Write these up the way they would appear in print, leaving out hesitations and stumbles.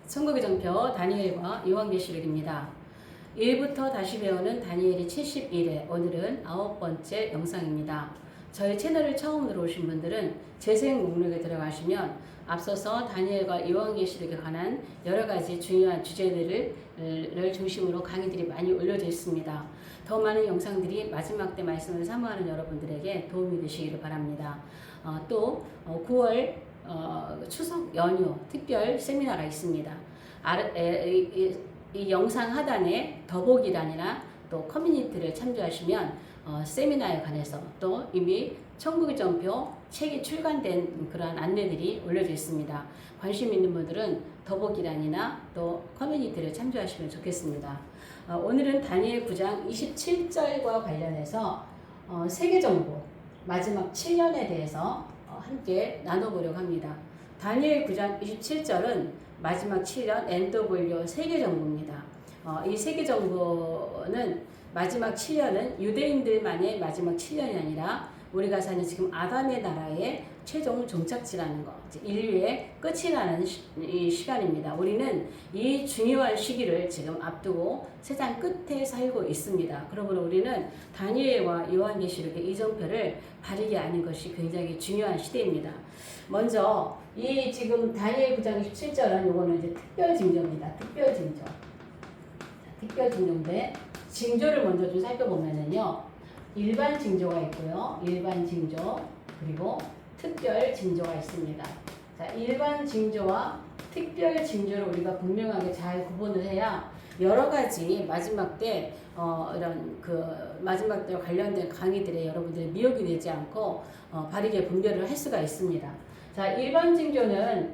천국의 정표 다니엘과 요한계시록입니다. 1부터 다시 배우는 다니엘이 71회, 오늘은 9번째 영상입니다. 저희 채널을 처음 들어오신 분들은 재생 목록에 들어가시면 앞서서 다니엘과 요한계시록에 관한 여러 가지 중요한 주제들을 중심으로 강의들이 많이 올려져 있습니다. 더 많은 영상들이 마지막 때 말씀을 사모하는 여러분들에게 도움이 되시기를 바랍니다. 또 9월 추석 연휴 특별 세미나가 있습니다. 이 영상 하단에 더보기란이나 또 커뮤니티를 참조하시면 세미나에 관해서 또 이미 천국의 전표 책이 출간된 그러한 안내들이 올려져 있습니다. 관심 있는 분들은 더보기란이나 또 커뮤니티를 참조하시면 좋겠습니다. 오늘은 다니엘 9장 27절과 관련해서 세계정보 마지막 7년에 대해서 함께 나눠보려고 합니다. 다니엘 9장 27절은 마지막 7년 엔더볼요 세계정보입니다. 이 세계정보는 마지막 7년은 유대인들만의 마지막 7년이 아니라 우리가 사는 지금 아담의 나라의 최종 종착지라는 것, 인류의 끝이라는 이 시간입니다. 우리는 이 중요한 시기를 지금 앞두고 세상 끝에 살고 있습니다. 그러므로 우리는 다니엘과 요한계시록의 이정표를 바르게 아는 것이 굉장히 중요한 시대입니다. 먼저 이 지금 다니엘 9장 27절은 요거는 이제 특별 징조입니다. 특별 징조. 특별 징조인데 징조를 먼저 좀 살펴보면은요. 일반 징조가 있고요. 일반 징조 그리고 특별 징조가 있습니다. 자, 일반 징조와 특별 징조를 우리가 분명하게 잘 구분을 해야 여러 가지 마지막 때 이런 그 마지막 때와 관련된 강의들에 여러분들이 미혹이 되지 않고 바르게 분별을 할 수가 있습니다. 자, 일반 징조는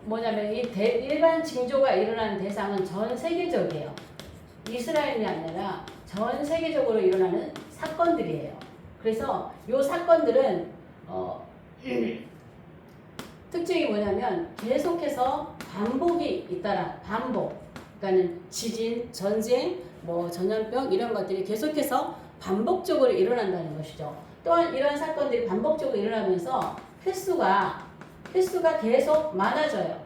뭐냐면 일반 징조가 일어나는 대상은 전 세계적이에요. 이스라엘이 아니라 전 세계적으로 일어나는 사건들이에요. 그래서 이 사건들은 특징이 뭐냐면 계속해서 반복이 잇따라 반복. 그러니까는 지진, 전쟁, 전염병 이런 것들이 계속해서 반복적으로 일어난다는 것이죠. 또한 이런 사건들이 반복적으로 일어나면서 횟수가 계속 많아져요.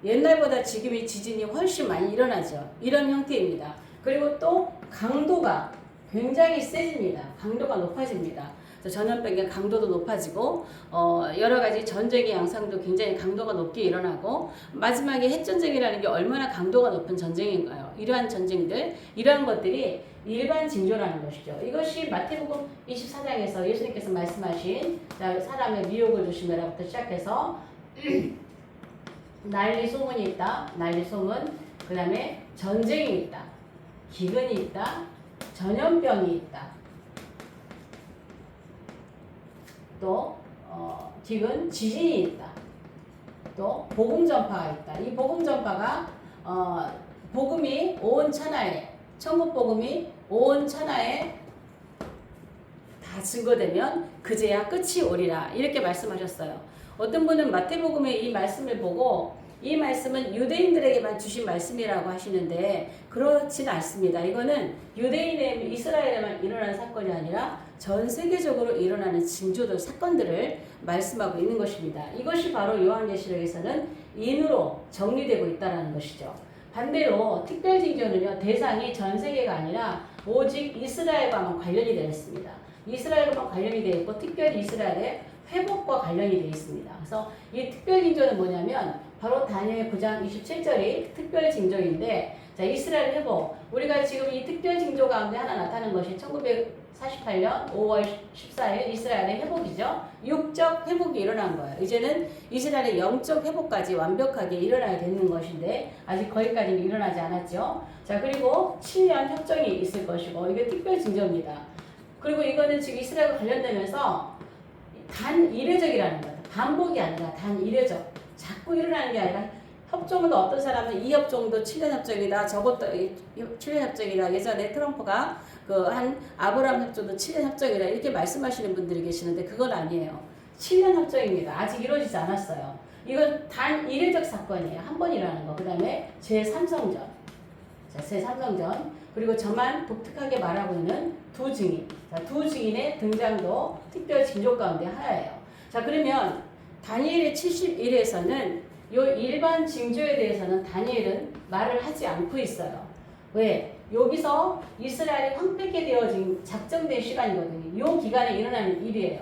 옛날보다 지금 이 지진이 훨씬 많이 일어나죠. 이런 형태입니다. 그리고 또 강도가 굉장히 세집니다. 강도가 높아집니다. 전염병의 강도도 높아지고 여러 가지 전쟁의 양상도 굉장히 강도가 높게 일어나고 마지막에 핵전쟁이라는 게 얼마나 강도가 높은 전쟁인가요? 이러한 전쟁들, 이러한 것들이 일반 징조라는 것이죠. 이것이 마태복음 24장에서 예수님께서 말씀하신 사람의 미혹을 조심해라부터 시작해서 난리 소문이 있다. 난리 소문. 그 다음에 전쟁이 있다. 기근이 있다. 전염병이 있다. 또 기근, 지진이 있다. 또 복음 전파가 있다. 이 복음 전파가 복음이 온 천하에, 천국 복음이 온 천하에 다 증거되면 그제야 끝이 오리라. 이렇게 말씀하셨어요. 어떤 분은 마태복음의 이 말씀을 보고 이 말씀은 유대인들에게만 주신 말씀이라고 하시는데 그렇지는 않습니다. 이거는 유대인의 이스라엘에만 일어나는 사건이 아니라 전 세계적으로 일어나는 징조들, 사건들을 말씀하고 있는 것입니다. 이것이 바로 요한계시록에서는 인으로 정리되고 있다는 것이죠. 반대로 특별 징조는요, 대상이 전 세계가 아니라 오직 이스라엘과만 관련이 되어 있습니다. 이스라엘과만 관련이 되어 있고 특별히 이스라엘의 회복과 관련이 되어 있습니다. 그래서 이 특별 징조는 뭐냐면 바로 다니엘 9장 27절이 특별 징조인데, 자, 이스라엘 회복. 우리가 지금 이 특별 징조 가운데 하나 나타나는 것이 1948년 5월 14일 이스라엘의 회복이죠. 육적 회복이 일어난 거예요. 이제는 이스라엘의 영적 회복까지 완벽하게 일어나야 되는 것인데 아직 거기까지는 일어나지 않았죠. 자, 그리고 7년 협정이 있을 것이고 이게 특별 징조입니다. 그리고 이거는 지금 이스라엘과 관련되면서 단 이례적이라는 거예요. 반복이 아니라 단 이례적. 자꾸 일어나는 게 아니라 협정도 어떤 사람은 이 협정도 7년 협정이다. 저것도 7년 협정이다. 예전에 트럼프가 한 아브라함 협정도 7년 협정이다. 이렇게 말씀하시는 분들이 계시는데 그건 아니에요. 7년 협정입니다. 아직 이루어지지 않았어요. 이건 단 이례적 사건이에요. 한 번 일어나는 거. 그 다음에 제3성전. 자, 제3성전. 그리고 저만 독특하게 말하고 있는 두 증인. 자, 두 증인의 등장도 특별 징조 가운데 하나예요. 자, 그러면 다니엘의 71에서는 요 일반 징조에 대해서는 다니엘은 말을 하지 않고 있어요. 왜? 여기서 이스라엘이 황폐케 되어진 작정된 시간이거든요. 요 기간에 일어나는 일이에요.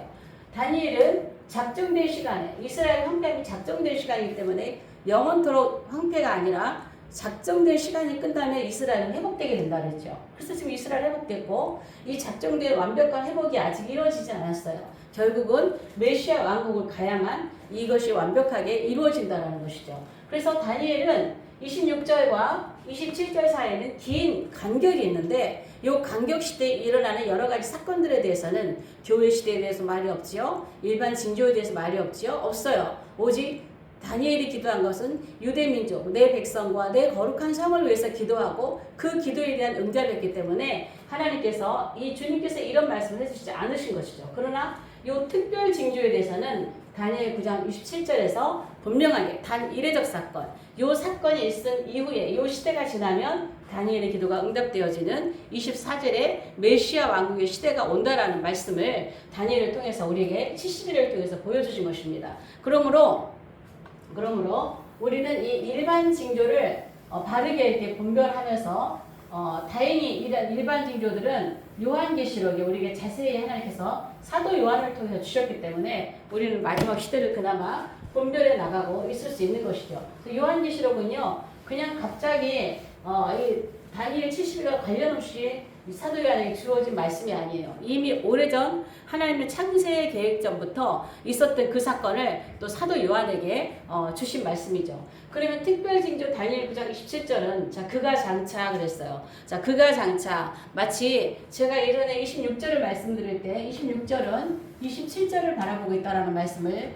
다니엘은 작정된 시간에 이스라엘 황폐함이 작정된 시간이기 때문에 영원토록 황폐가 아니라 작정된 시간이 끝나면 이스라엘은 회복되게 된다 그랬죠. 그래서 지금 이스라엘 회복됐고 이 작정된 완벽한 회복이 아직 이루어지지 않았어요. 결국은 메시아 왕국을 가야만 이것이 완벽하게 이루어진다는 것이죠. 그래서 다니엘은 26절과 27절 사이에는 긴 간격이 있는데 이 간격 시대에 일어나는 여러 가지 사건들에 대해서는 교회 시대에 대해서 말이 없지요. 일반 징조에 대해서 말이 없지요. 없어요. 오직 다니엘이 기도한 것은 유대민족, 내 백성과 내 거룩한 성을 위해서 기도하고 그 기도에 대한 응답이었기 때문에 하나님께서 이 주님께서 이런 말씀을 해주시지 않으신 것이죠. 그러나 이 특별 징조에 대해서는 다니엘 9장 27절에서 분명하게 단 이례적 사건, 이 사건이 있은 이후에 이 시대가 지나면 다니엘의 기도가 응답되어지는 24절에 메시아 왕국의 시대가 온다라는 말씀을 다니엘을 통해서 우리에게 70일을 통해서 보여주신 것입니다. 그러므로 우리는 이 일반 징조를 바르게 이렇게 분별하면서 다행히 이런 일반 징조들은 요한계시록에 우리에게 자세히 하나님께서 사도 요한을 통해서 주셨기 때문에 우리는 마지막 시대를 그나마 분별해 나가고 있을 수 있는 것이죠. 요한계시록은요, 그냥 갑자기 이 다니엘 70일과 관련 없이 사도 요한에게 주어진 말씀이 아니에요. 이미 오래전 하나님의 창세 계획 전부터 있었던 그 사건을 또 사도 요한에게 주신 말씀이죠. 그러면 특별 징조 다니엘 9장 27절은 자 그가 장차 그랬어요. 자 그가 장차 마치 제가 예전에 26절을 말씀드릴 때 26절은 27절을 바라보고 있다라는 말씀을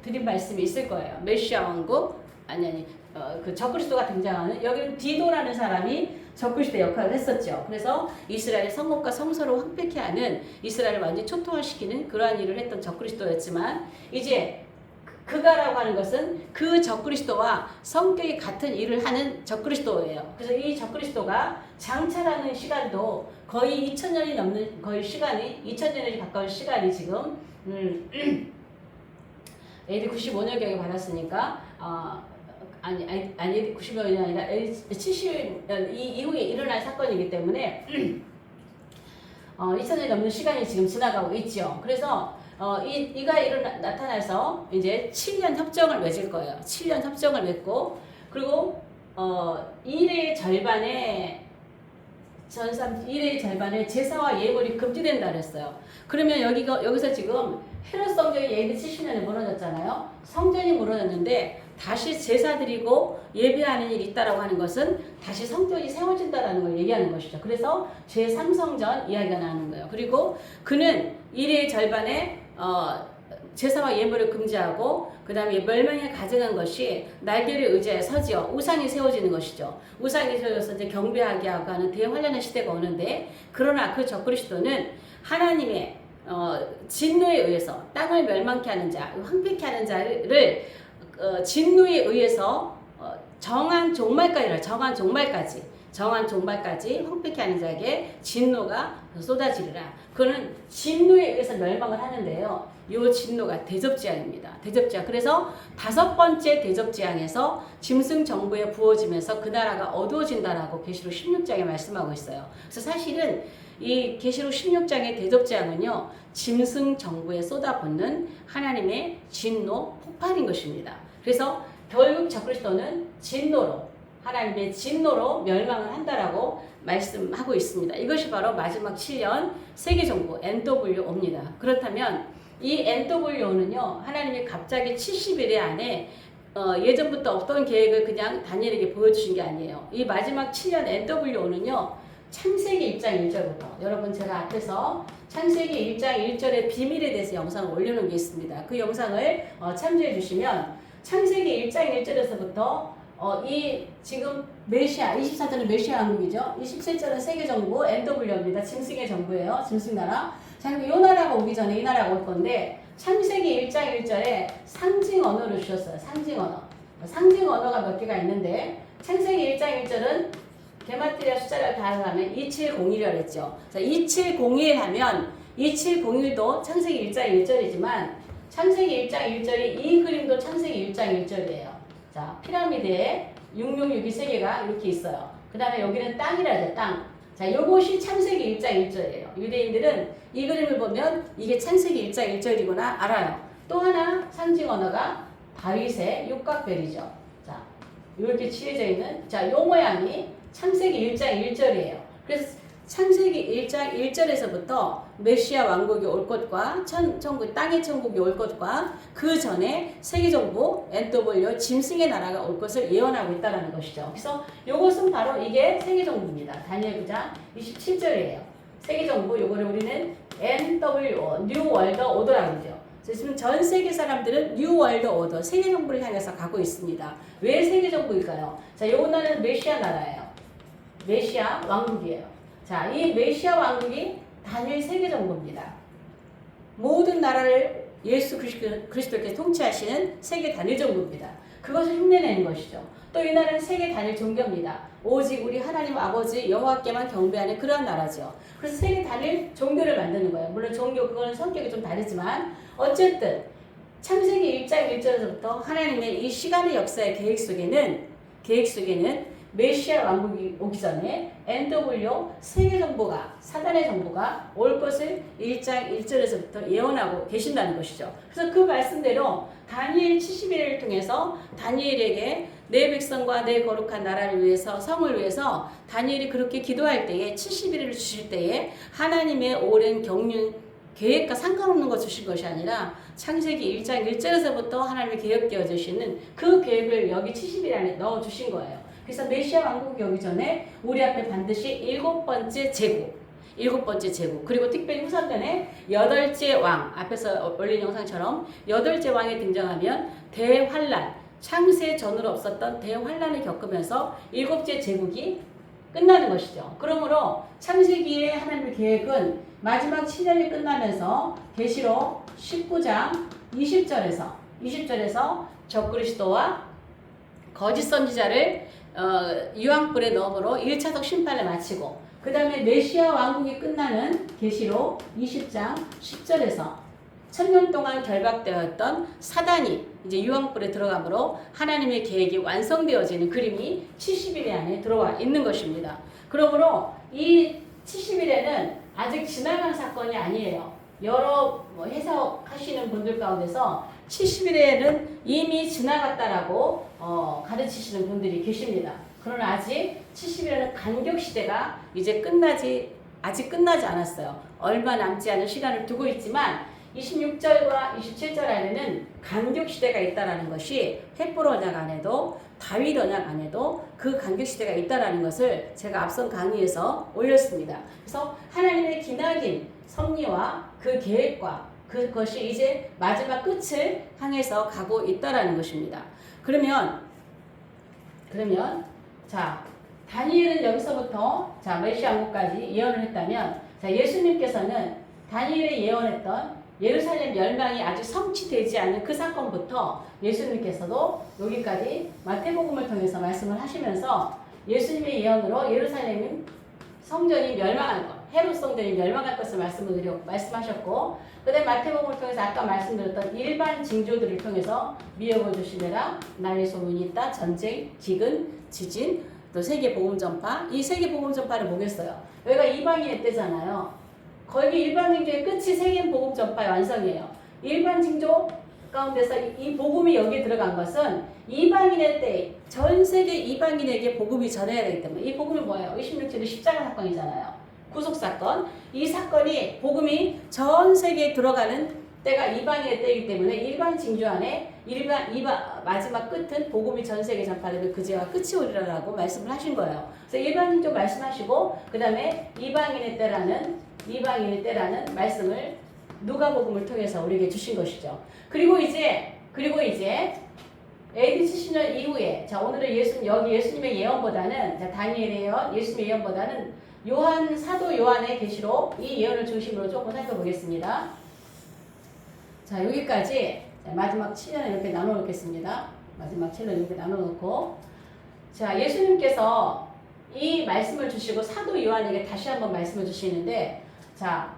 드린 말씀이 있을 거예요. 메시아 왕국 그 적그리스도가 등장하는 여기는 디도라는 사람이 적그리스도 역할을 했었죠. 그래서 이스라엘의 성읍과 성소를 황폐케 하는 이스라엘을 완전히 초토화시키는 그러한 일을 했던 적그리스도였지만 이제 그가라고 하는 것은 그 적그리스도와 성격이 같은 일을 하는 적그리스도예요. 그래서 이 적그리스도가 장차라는 시간도 거의 2000년이 넘는 거의 시간이 2000년에 가까운 시간이 지금 AD 95년경에 받았으니까 아니 90년이 아니라 70년 이후에 일어날 사건이기 때문에 2000년이 넘는 시간이 지금 지나가고 있죠. 그래서 이가 나타나서 이제 7년 협정을 맺을 거예요. 7년 협정을 맺고 그리고 일의 절반에 일의 절반에 제사와 예물이 금지된다 그랬어요. 그러면 여기서 지금 헤롯 성전이 AD 70년에 무너졌잖아요. 성전이 무너졌는데 다시 제사 드리고 예배하는 일이 있다라고 하는 것은 다시 성전이 세워진다라는 걸 얘기하는 것이죠. 그래서 제3성전 이야기가 나오는 거예요. 그리고 그는 일의 절반에 제사와 예물을 금지하고 그 다음에 멸망에 가증한 것이 날개를 의지해 서지어 우상이 세워지는 것이죠. 우상이 세워져서 이제 경배하게 하고 하는 대환란의 시대가 오는데 그러나 그 적그리스도는 하나님의 진노에 의해서 땅을 멸망케 하는 자, 황폐케 하는 자를 진노에 의해서 정한 종말까지 황폐케 하는 자에게 진노가 쏟아지리라. 그는 진노에 의해서 멸망을 하는데요. 이 진노가 대접재앙입니다. 대접재앙. 그래서 5번째 대접재앙에서 짐승 정부에 부어지면서 그 나라가 어두워진다라고 계시록 16장에 말씀하고 있어요. 그래서 사실은 이 계시록 16장의 대접재앙은요, 짐승 정부에 쏟아붓는 하나님의 진노 폭발인 것입니다. 그래서 결국 적그리스도는 하나님의 진노로 멸망을 한다라고 말씀하고 있습니다. 이것이 바로 마지막 7년 세계정부 NWO입니다. 그렇다면 이 NWO는요, 하나님이 갑자기 70일 안에 예전부터 없던 계획을 그냥 다니엘에게 보여주신 게 아니에요. 이 마지막 7년 NWO는요, 창세기 1장 1절부터 여러분 제가 앞에서 창세기 1장 1절의 비밀에 대해서 영상을 올려놓은 게 있습니다. 그 영상을 참조해 주시면 창세기 1장 1절에서부터 이 지금 메시아 24절은 메시아 왕국이죠. 27절은 세계정부 NW입니다. 짐승의 정부예요. 짐승나라. 자, 그럼 이 나라가 오기 전에 이 나라가 올 건데 창세기 1장 1절에 상징 언어를 주셨어요. 상징 언어. 상징 언어가 몇 개가 있는데 창세기 1장 1절은 게마트리아 숫자를 다하면 2701이라고 했죠. 자, 2701 하면 2701도 창세기 1장 1절이지만 창세기 1장 1절이 이 그림도 창세기 1장 1절이에요. 자, 피라미드에 666이 세 개가 이렇게 있어요. 그 다음에 여기는 땅이라죠, 땅. 자, 요것이 창세기 1장 1절이에요. 유대인들은 이 그림을 보면 이게 창세기 1장 1절이구나 알아요. 또 하나 상징 언어가 다윗의 육각별이죠. 자, 이렇게 칠해져 있는, 자, 요 모양이 창세기 1장 1절이에요. 그래서 창세기 1장 1절에서부터 메시아 왕국이 올 것과 땅의 천국이 올 것과 그 전에 세계정부 NW 짐승의 나라가 올 것을 예언하고 있다는 것이죠. 그래서 이것은 바로 이게 세계정부입니다. 다니엘 9장 27절이에요. 세계정부, 요거를 우리는 NWO, New World Order라고 그러죠. 지금 전 세계 사람들은 뉴 월드 오더, 세계정부를 향해서 가고 있습니다. 왜 세계정부일까요? 자, 요거는 메시아 나라예요. 메시아 왕국이에요. 자, 이 메시아 왕국이 단일 세계정부입니다. 모든 나라를 예수 그리스도께서 통치하시는 세계 단일 정부입니다. 그것을 흉내내는 것이죠. 또 이 나라는 세계 단일 종교입니다. 오직 우리 하나님 아버지 여호와께만 경배하는 그러한 나라죠. 그래서 세계 단일 종교를 만드는 거예요. 물론 종교 그거는 성격이 좀 다르지만 어쨌든 창세기 1장 1절에서부터 하나님의 이 시간의 역사의 계획 속에는 메시아 왕국이 오기 전에 NW 세계정부가, 사단의 정부가 올 것을 1장 1절에서부터 예언하고 계신다는 것이죠. 그래서 그 말씀대로 다니엘 71일을 통해서 다니엘에게 내 백성과 내 거룩한 나라를 위해서, 성을 위해서 다니엘이 그렇게 기도할 때에 71일을 주실 때에 하나님의 오랜 경륜 계획과 상관없는 것 주신 것이 아니라 창세기 1장 1절에서부터 하나님이 계획되어 주시는 그 계획을 여기 70일 안에 넣어 주신 거예요. 그래서 메시아 왕국이 오기 전에 우리 앞에 반드시 일곱 번째 제국, 그리고 특별히 후사편에 8째 왕, 앞에서 올린 영상처럼 8째 왕이 등장하면 대환란, 창세 전으로 없었던 대환란을 겪으면서 7째 제국이 끝나는 것이죠. 그러므로 창세기의 하나님의 계획은 마지막 7년이 끝나면서 계시록 19장 20절에서 적그리스도와 거짓 선지자를 유황불에 넣음으로 1차적 심판을 마치고 그 다음에 메시아 왕국이 끝나는 계시록 20장 10절에서 1000년 동안 결박되었던 사단이 이제 유황불에 들어가므로 하나님의 계획이 완성되어지는 그림이 70일 안에 들어와 있는 것입니다. 그러므로 이 70일에는 아직 지나간 사건이 아니에요. 여러 해석하시는 분들 가운데서 70일에는 이미 지나갔다라고 가르치시는 분들이 계십니다. 그러나 아직 70일에는 간격시대가 이제 아직 끝나지 않았어요. 얼마 남지 않은 시간을 두고 있지만 26절과 27절 안에는 간격시대가 있다는 것이 헷불 언약 안에도 다윗 언약 안에도 그 간격시대가 있다는 것을 제가 앞선 강의에서 올렸습니다. 그래서 하나님의 기나긴 섭리와 그 계획과 그것이 이제 마지막 끝을 향해서 가고 있다는 것입니다. 그러면 자 다니엘은 여기서부터 자 메시아 왕국까지 예언을 했다면 자 예수님께서는 다니엘이 예언했던 예루살렘 멸망이 아직 성취되지 않은 그 사건부터 예수님께서도 여기까지 마태복음을 통해서 말씀을 하시면서 예수님의 예언으로 예루살렘 성전이 멸망할 것, 헤롯 성전이 멸망할 것을 말씀하셨고, 그 다음에 마태복음을 통해서 아까 말씀드렸던 일반 징조들을 통해서 미혹을 주시느라 난리 소문이 있다, 전쟁, 기근, 지진, 또 세계 복음 전파. 이 세계 복음 전파는 뭐겠어요? 여기가 이방인의 때잖아요. 거기 일반 징조의 끝이 세계 복음 전파의 완성이에요. 일반 징조 가운데서 이 복음이 여기에 들어간 것은 이방인의 때, 전 세계 이방인에게 복음이 전해야 되기 때문에 이 복음이 뭐예요? 26절의 십자가 사건이잖아요. 구속사건. 이 사건이 복음이 전 세계에 들어가는 때가 이방인의 때이기 때문에 일반 징조 안에 마지막 끝은 복음이 전 세계 전파되면 그제와 끝이 오리라라고 말씀을 하신 거예요. 그래서 일반 징조 말씀하시고 그 다음에 이방인의 때라는 말씀을 누가복음을 통해서 우리에게 주신 것이죠. 그리고 이제 AD 70년 이후에 자 오늘은 예수님의 예언보다는 자 다니엘의 예언, 예수님의 예언보다는 사도 요한의 계시록 이 예언을 중심으로 조금 살펴보겠습니다. 자 여기까지 마지막 7년을 이렇게 나눠 놓겠습니다. 마지막 7년 이렇게 나눠 놓고 자 예수님께서 이 말씀을 주시고 사도 요한에게 다시 한번 말씀을 주시는데 자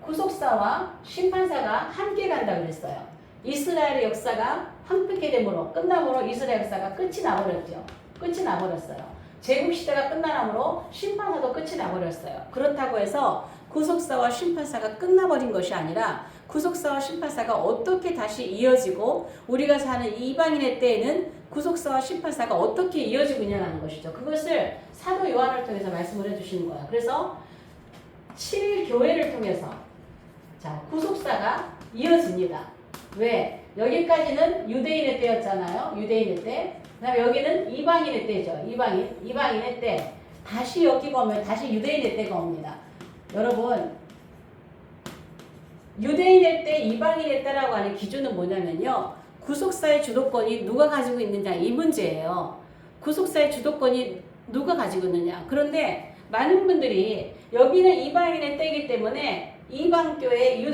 구속사와 심판사가 함께 간다 그랬어요. 이스라엘의 역사가 황폐케 됨으로 끝남으로 이스라엘 역사가 끝이 나버렸죠. 끝이 나버렸어요. 제국시대가 끝나므로 심판사도 끝이 나버렸어요. 그렇다고 해서 구속사와 심판사가 끝나버린 것이 아니라 구속사와 심판사가 어떻게 다시 이어지고 우리가 사는 이방인의 때에는 구속사와 심판사가 어떻게 이어지고 있냐는 것이죠. 그것을 사도 요한을 통해서 말씀을 해주시는 거예요. 그래서 7교회를 통해서 자 구속사가 이어집니다. 왜? 여기까지는 유대인의 때였잖아요. 유대인의 때. 그다음에 여기는 이방인의 때죠. 이방인의 때. 다시 여기 보면 다시 유대인의 때가 옵니다. 여러분 유대인의 때, 이방인의 때라고 하는 기준은 뭐냐면요. 구속사의 주도권이 누가 가지고 있느냐 이 문제예요. 구속사의 주도권이 누가 가지고 있느냐. 그런데 많은 분들이 여기는 이방인의 때이기 때문에 이방교회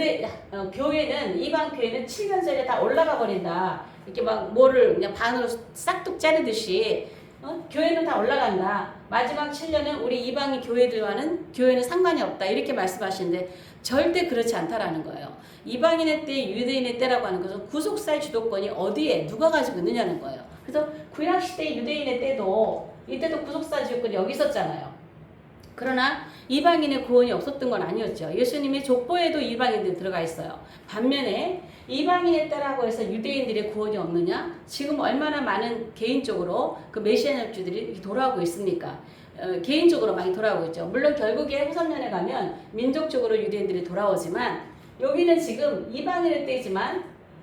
교회는 이방 교회는 7년 전에 다 올라가 버린다. 이렇게 막 뭐를 그냥 반으로 싹둑 자르듯이 교회는 다 올라간다. 마지막 7년은 우리 이방인 교회는 상관이 없다. 이렇게 말씀하시는데 절대 그렇지 않다라는 거예요. 이방인의 때, 유대인의 때라고 하는 것은 구속사의 주도권이 어디에 누가 가지고 있느냐는 거예요. 그래서 구약시대 유대인의 때도 이때도 구속사 주도권이 여기 있었잖아요. 그러나 이방인의 구원이 없었던 건 아니었죠. 예수님의 족보에도 이방인들이 들어가 있어요. 반면에 이방인의 때라고 해서 유대인들의 구원이 없느냐? 지금 얼마나 많은 개인적으로 그 메시아적주들이 돌아오고 있습니까? 개인적으로 많이 돌아오고 있죠. 물론 결국에 후삼년에 가면 민족적으로 유대인들이 돌아오지만 여기는 지금 이방인의 때이지만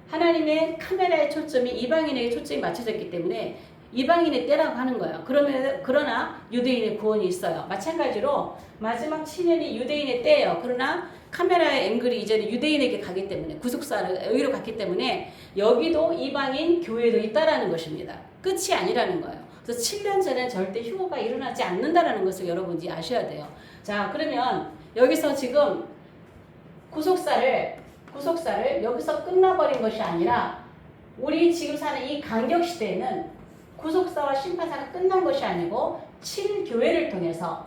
하나님의 카메라의 초점이 이방인에게 초점이 맞춰졌기 때문에 이방인의 때라고 하는 거예요. 그러나 유대인의 구원이 있어요. 마찬가지로 마지막 7년이 유대인의 때예요. 그러나 카메라의 앵글이 이제는 유대인에게 가기 때문에 구속사를 여기로 갔기 때문에 여기도 이방인 교회도 있다라는 것입니다. 끝이 아니라는 거예요. 그래서 7년 전에 절대 휴거가 일어나지 않는다라는 것을 여러분이 아셔야 돼요. 자, 그러면 여기서 지금 구속사를 여기서 끝나버린 것이 아니라 우리 지금 사는 이 간격시대에는 구속사와 심판사가 끝난 것이 아니고 7교회를 통해서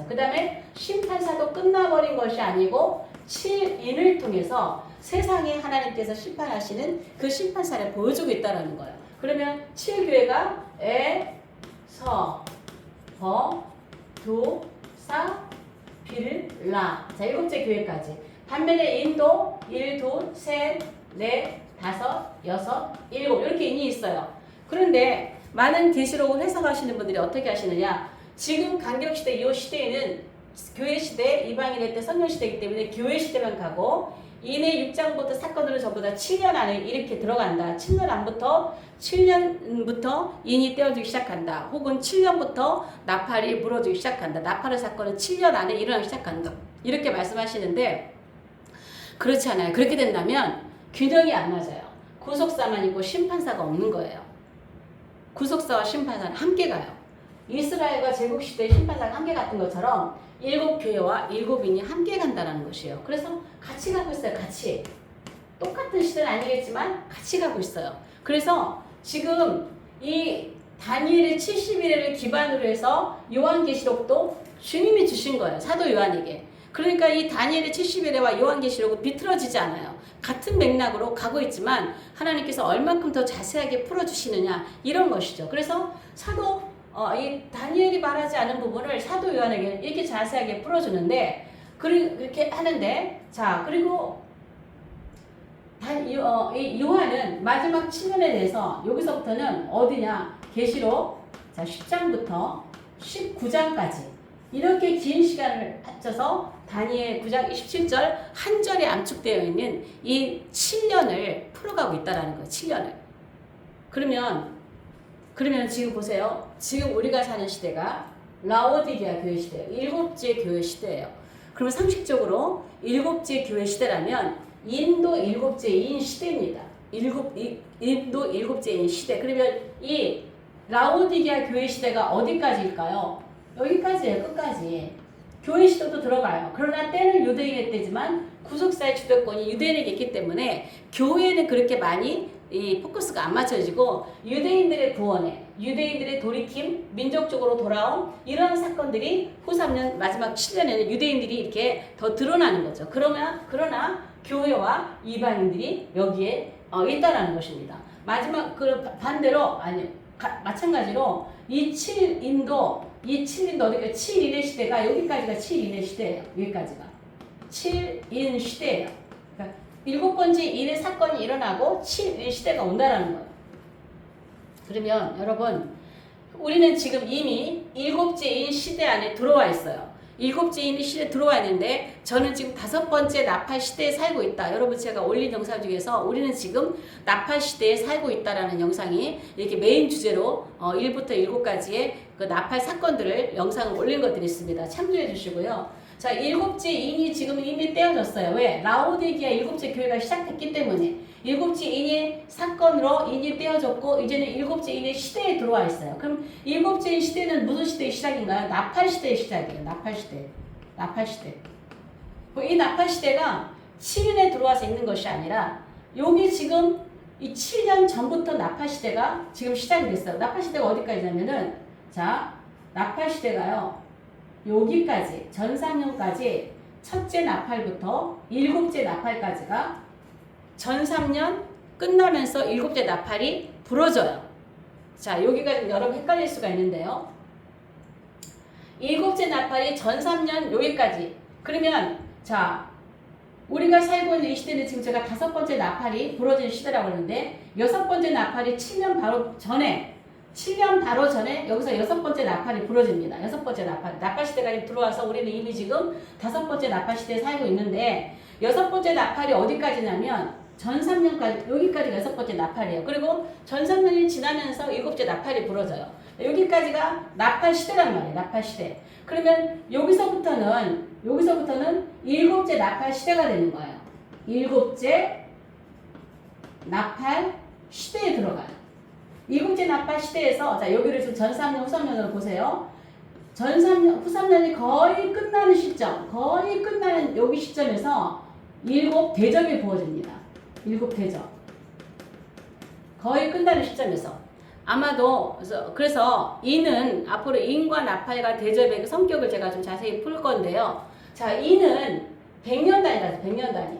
그 다음에 심판사도 끝나버린 것이 아니고 7인을 통해서 세상에 하나님께서 심판하시는 그 심판사를 보여주고 있다는 거예요. 그러면 7교회가 에, 서, 버, 두, 사, 빌, 라. 자, 7째 교회까지. 반면에 인도 1, 2, 3, 4, 5, 6, 7 이렇게 인이 있어요. 그런데 많은 계시록을 해석하시는 분들이 어떻게 하시느냐. 지금 간격시대 이 시대에는 교회시대, 이방인의 때 선녀시대이기 때문에 교회시대만 가고 인의 6장부터 사건으로 전부 다 7년 안에 이렇게 들어간다. 7년부터 인이 떼어지기 시작한다. 혹은 7년부터 나팔이 불어지기 시작한다. 나팔의 사건은 7년 안에 일어나기 시작한다. 이렇게 말씀하시는데 그렇지 않아요. 그렇게 된다면 균형이 안 맞아요. 구속사만 있고 심판사가 없는 거예요. 구속사와 심판사는 함께 가요. 이스라엘과 제국시대의 심판사가 함께 갔던 것처럼 7교회와 7인이 함께 간다는 것이에요. 그래서 같이 가고 있어요. 같이. 똑같은 시대는 아니겠지만 같이 가고 있어요. 그래서 지금 이 다니엘의 70일을 기반으로 해서 요한계시록도 주님이 주신 거예요. 사도 요한에게. 그러니까 이 다니엘의 70일에와 요한계시록은 비틀어지지 않아요. 같은 맥락으로 가고 있지만 하나님께서 얼만큼 더 자세하게 풀어주시느냐 이런 것이죠. 그래서 이 다니엘이 말하지 않은 부분을 사도 요한에게 이렇게 자세하게 풀어주는데 그렇게 하는데 자 그리고 이 요한은 마지막 7년에 대해서 여기서부터는 어디냐 계시록 자 10장부터 19장까지 이렇게 긴 시간을 합쳐서 다니엘 9장 27절 한 절에 암축되어 있는 이 7년을 풀어가고 있다는 거예요. 7년을. 그러면 지금 보세요. 지금 우리가 사는 시대가 라오디게아 교회 시대예요. 7째 교회 시대예요. 그러면 상식적으로 7째 교회 시대라면 인도 7째인 시대입니다. 인도 7째인 시대. 그러면 이 라오디게아 교회 시대가 어디까지일까요? 여기까지예요. 끝까지. 교회 시대도 들어가요. 그러나 때는 유대인의 때지만 구속사의 주도권이 유대인에게 있기 때문에 교회는 그렇게 많이 이 포커스가 안 맞춰지고 유대인들의 구원에 유대인들의 돌이킴, 민족적으로 돌아온 이런 사건들이 후 3년 마지막 7년에는 유대인들이 이렇게 더 드러나는 거죠. 그러나 교회와 이방인들이 여기에 있다라는 것입니다. 마지막 그 반대로 마찬가지로 이 7인도 어디가 7인의 시대가 여기까지가 7인의 시대예요. 여기까지가 7인 시대예요. 그러니까 7번째 인의 사건이 일어나고 7인 시대가 온다라는 거예요. 그러면 여러분 우리는 지금 이미 7째 인 시대 안에 들어와 있어요. 7째 인 시대에 들어와 있는데 저는 지금 5번째 나팔 시대에 살고 있다. 여러분 제가 올린 영상 중에서 우리는 지금 나팔 시대에 살고 있다라는 영상이 이렇게 메인 주제로 1부터 7까지의 그 나팔 사건들을 영상을 올린 것들이 있습니다. 참조해 주시고요. 자, 7째 인이 지금 이미 떼어졌어요. 왜? 라오디게아 7째 교회가 시작됐기 때문에 7째 인의 사건으로 인이 떼어졌고 이제는 7째 인의 시대에 들어와 있어요. 그럼 7째 인 시대는 무슨 시대의 시작인가요? 나팔 시대의 시작이에요. 나팔 시대. 나팔 시대. 이 나팔 시대가 7인에 들어와서 있는 것이 아니라 여기 지금 이 7년 전부터 나팔 시대가 지금 시작이 됐어요. 나팔 시대가 어디까지냐면은 자, 나팔 시대가요. 여기까지 전삼년까지 첫째 나팔부터 7째 나팔까지가 전삼년 끝나면서 7째 나팔이 부러져요. 자, 여기가 여러분 헷갈릴 수가 있는데요. 7째 나팔이 전삼년 여기까지. 그러면 자, 우리가 살고 있는 이 시대는 지금 제가 5번째 나팔이 부러진 시대라고 하는데 6번째 나팔이 7년 바로 전에 여기서 6번째 나팔이 부러집니다. 6번째 나팔 시대가 들어와서 우리는 이미 지금 5번째 나팔 시대에 살고 있는데 6번째 나팔이 어디까지냐면 전3년까지 여기까지가 6번째 나팔이에요. 그리고 전3년이 지나면서 7째 나팔이 부러져요. 여기까지가 나팔 시대란 말이에요. 나팔 시대. 그러면 여기서부터는 7째 나팔 시대가 되는 거예요. 7째 나팔 시대에 들어가요. 7째 나팔 시대에서 자 여기를 지금 전3년 후3년으로 보세요. 전3년 후3년이 거의 끝나는 시점, 거의 끝나는 여기 시점에서 7 대접이 부어집니다. 7 대접. 거의 끝나는 시점에서 아마도 그래서 이는 앞으로 인과 나팔과 대접의 그 성격을 제가 좀 자세히 풀 건데요. 자, 이는 100년 단위라서 100년 단위.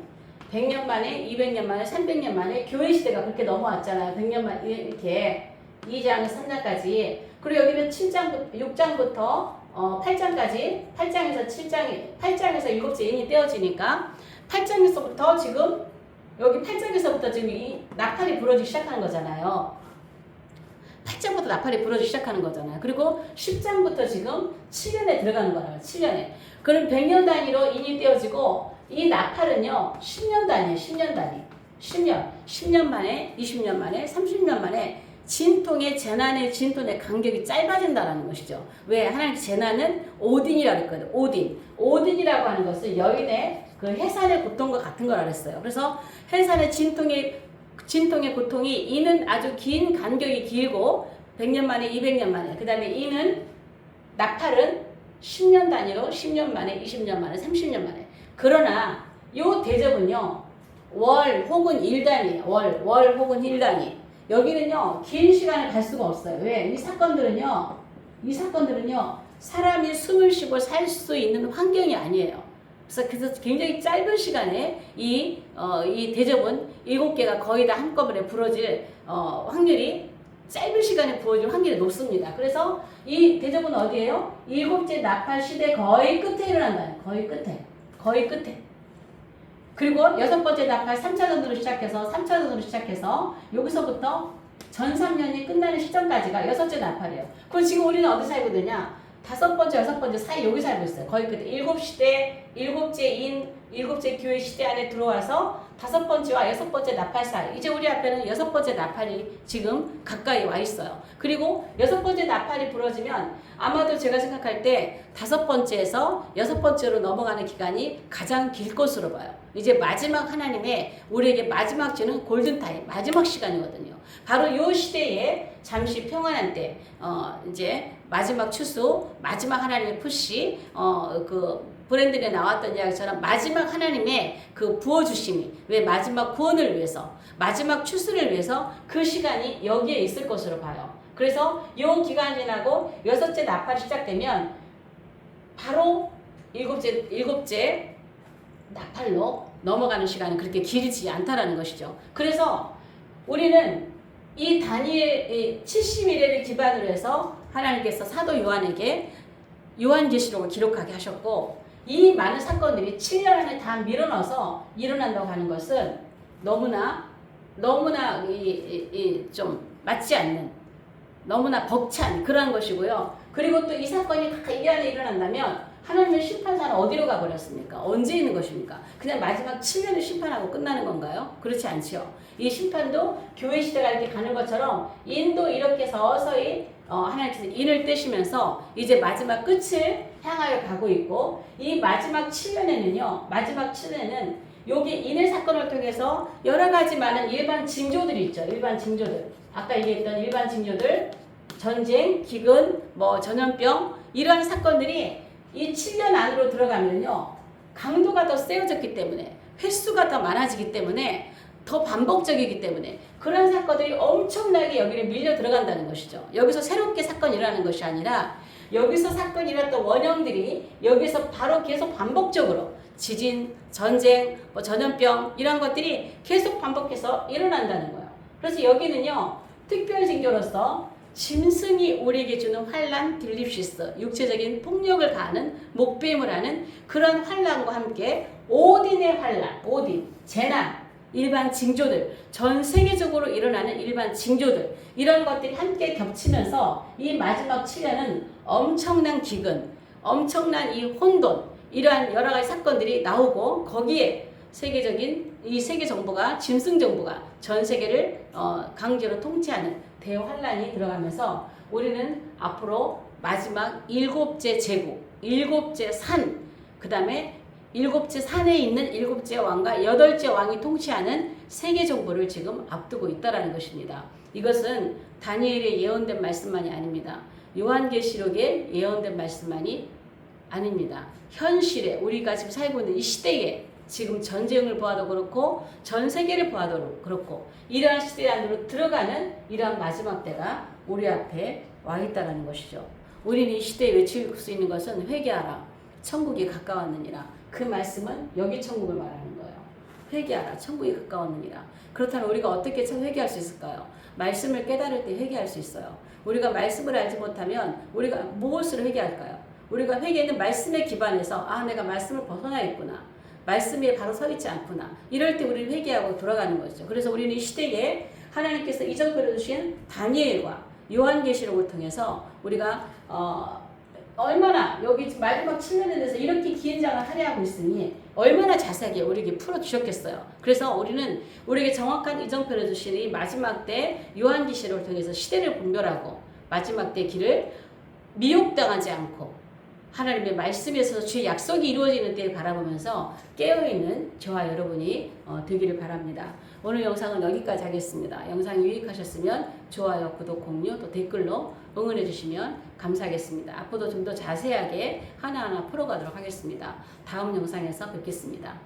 100년 만에, 200년 만에, 300년 만에 교회 시대가 그렇게 넘어왔잖아요. 100년 만에 이렇게 2장에서 3장까지. 그리고 여기는 6장부터 8장까지 8장에서 7장에서 7째 인이 떼어지니까 8장에서부터 지금 여기 8장에서부터 지금 이 나팔이 부러지기 시작하는 거잖아요. 8장부터 나팔이 부러지기 시작하는 거잖아요. 그리고 10장부터 지금 7년에 들어가는 거라고요. 7년에. 그럼 100년 단위로 인이 떼어지고 이 나팔은요, 10년 단위예요. 10년 단위. 10년 만에, 20년 만에, 30년 만에 진통의 재난의 진통의 간격이 짧아진다는 것이죠. 왜? 하나님 재난은 오딘이라고 했거든요. 오딘이라고 하는 것은 여인의 그 해산의 고통과 같은 거라 그랬어요. 그래서 해산의 진통의 고통이 이는 아주 긴 간격이 길고 100년 만에, 200년 만에. 그 다음에 이는 나팔은 10년 단위로 10년 만에, 20년 만에, 30년 만에. 그러나 요 대접은요 월 혹은 일 단위, 월 혹은 일 단위. 여기는요 긴 시간을 갈 수가 없어요. 왜? 이 사건들은요 사람이 숨을 쉬고 살 수 있는 환경이 아니에요. 그래서 굉장히 짧은 시간에 이 대접은 7개가 거의 다 한꺼번에 부러질 확률이 짧은 시간에 부어질 확률이 높습니다. 그래서 이 대접은 어디예요? 7째 나팔 시대 거의 끝에 일어난다. 거의 끝에. 그리고 6번째 나팔 3차전으로 시작해서 여기서부터 전 3년이 끝나는 시점까지가 6째 나팔이에요. 그럼 지금 우리는 어디 살고 있느냐? 5번째, 6번째 사이 여기 살고 있어요. 거의 끝에. 7째 인, 7째 교회 시대 안에 들어와서 5번째와 6번째 나팔 사이. 이제 우리 앞에는 6번째 나팔이 지금 가까이 와 있어요. 그리고 6번째 나팔이 부러지면 아마도 제가 생각할 때 5번째에서 6번째로 넘어가는 기간이 가장 길 것으로 봐요. 이제 마지막 하나님의 우리에게 마지막 주는 골든타임, 마지막 시간이거든요. 바로 이 시대에 잠시 평안한 때, 이제 마지막 추수, 마지막 하나님의 푸시, 브랜드에 나왔던 이야기처럼 마지막 하나님의 그 부어주심이 왜 마지막 구원을 위해서 마지막 출세를 위해서 그 시간이 여기에 있을 것으로 봐요. 그래서 이 기간이 지나고 여섯째 나팔이 시작되면 바로 일곱째 나팔로 넘어가는 시간은 그렇게 길지 않다라는 것이죠. 그래서 우리는 이 다니엘 70일을 기반으로 해서 하나님께서 사도 요한에게 요한계시록을 기록하게 하셨고 이 많은 사건들이 7년 안에 다 밀어넣어서 일어난다고 하는 것은 너무나 좀 맞지 않는 너무나 벅찬 그러한 것이고요. 그리고 또 이 사건이 다 이 안에 일어난다면 하나님의 심판사는 어디로 가버렸습니까? 언제 있는 것입니까? 그냥 마지막 7년을 심판하고 끝나는 건가요? 그렇지 않죠. 이 심판도 교회 시대가 이렇게 가는 것처럼 인도 이렇게 서서히 하나님께서 인을 떼시면서 이제 마지막 끝을 향하여 가고 있고 이 마지막 7년에는 여기 인의 사건을 통해서 여러 가지 많은 일반 징조들이 있죠. 일반 징조들. 아까 얘기했던 일반 징조들, 전쟁, 기근, 전염병 이러한 사건들이 이 7년 안으로 들어가면요. 강도가 더 세워졌기 때문에 횟수가 더 많아지기 때문에 더 반복적이기 때문에 그런 사건들이 엄청나게 여기를 밀려 들어간다는 것이죠. 여기서 새롭게 사건이 일어나는 것이 아니라 여기서 사건이 일어났던 원형들이 여기서 바로 계속 반복적으로 지진, 전쟁, 전염병 이런 것들이 계속 반복해서 일어난다는 거예요. 그래서 여기는요. 특별 징조로서 짐승이 우리에게 주는 환란, 딜립시스, 육체적인 폭력을 가하는 목배임을 하는 그런 환란과 함께 오딘의 환란, 오딘, 재난, 일반 징조들, 전 세계적으로 일어나는 일반 징조들 이런 것들이 함께 겹치면서 이 마지막 7년은 엄청난 기근, 엄청난 이 혼돈 이러한 여러 가지 사건들이 나오고 거기에 세계적인 이 세계 정부가 짐승 정부가 전 세계를 강제로 통치하는 대환란이 들어가면서 우리는 앞으로 마지막 일곱째 제국, 일곱째 산, 그 다음에 일곱째 산에 있는 일곱째 왕과 여덟째 왕이 통치하는 세계 정부를 지금 앞두고 있다라는 것입니다. 이것은 다니엘의 예언된 말씀만이 아닙니다. 요한계시록에 예언된 말씀만이 아닙니다. 현실에 우리가 지금 살고 있는 이 시대에 지금 전쟁을 보아도 그렇고 전 세계를 보아도 그렇고 이러한 시대 안으로 들어가는 이러한 마지막 때가 우리 앞에 와 있다는 것이죠. 우리는 이 시대에 외칠 수 있는 것은 회개하라. 천국이 가까웠느니라. 그 말씀은 여기 천국을 말하는 거예요. 회개하라. 천국이 가까웠느니라. 그렇다면 우리가 어떻게 회개할 수 있을까요? 말씀을 깨달을 때 회개할 수 있어요. 우리가 말씀을 알지 못하면 우리가 무엇으로 회개할까요? 우리가 회개는 말씀에 기반해서 내가 말씀을 벗어나 있구나. 말씀에 바로 서 있지 않구나. 이럴 때 우리는 회개하고 돌아가는 거죠. 그래서 우리는 이 시대에 하나님께서 이전표를 주신 다니엘과 요한계시록을 통해서 우리가 얼마나 여기 마지막 7년에 대해서 이렇게 긴 장을 할애하고 있으니 얼마나 자세하게 우리에게 풀어주셨겠어요. 그래서 우리는 우리에게 정확한 이정표를 주신 이 마지막 때 요한계시록을 통해서 시대를 분별하고 마지막 때 길을 미혹당하지 않고 하나님의 말씀에서 주의 약속이 이루어지는 때를 바라보면서 깨어있는 저와 여러분이 되기를 바랍니다. 오늘 영상은 여기까지 하겠습니다. 영상이 유익하셨으면 좋아요, 구독, 공유, 또 댓글로 응원해 주시면 감사하겠습니다. 앞으로도 좀 더 자세하게 하나하나 풀어가도록 하겠습니다. 다음 영상에서 뵙겠습니다.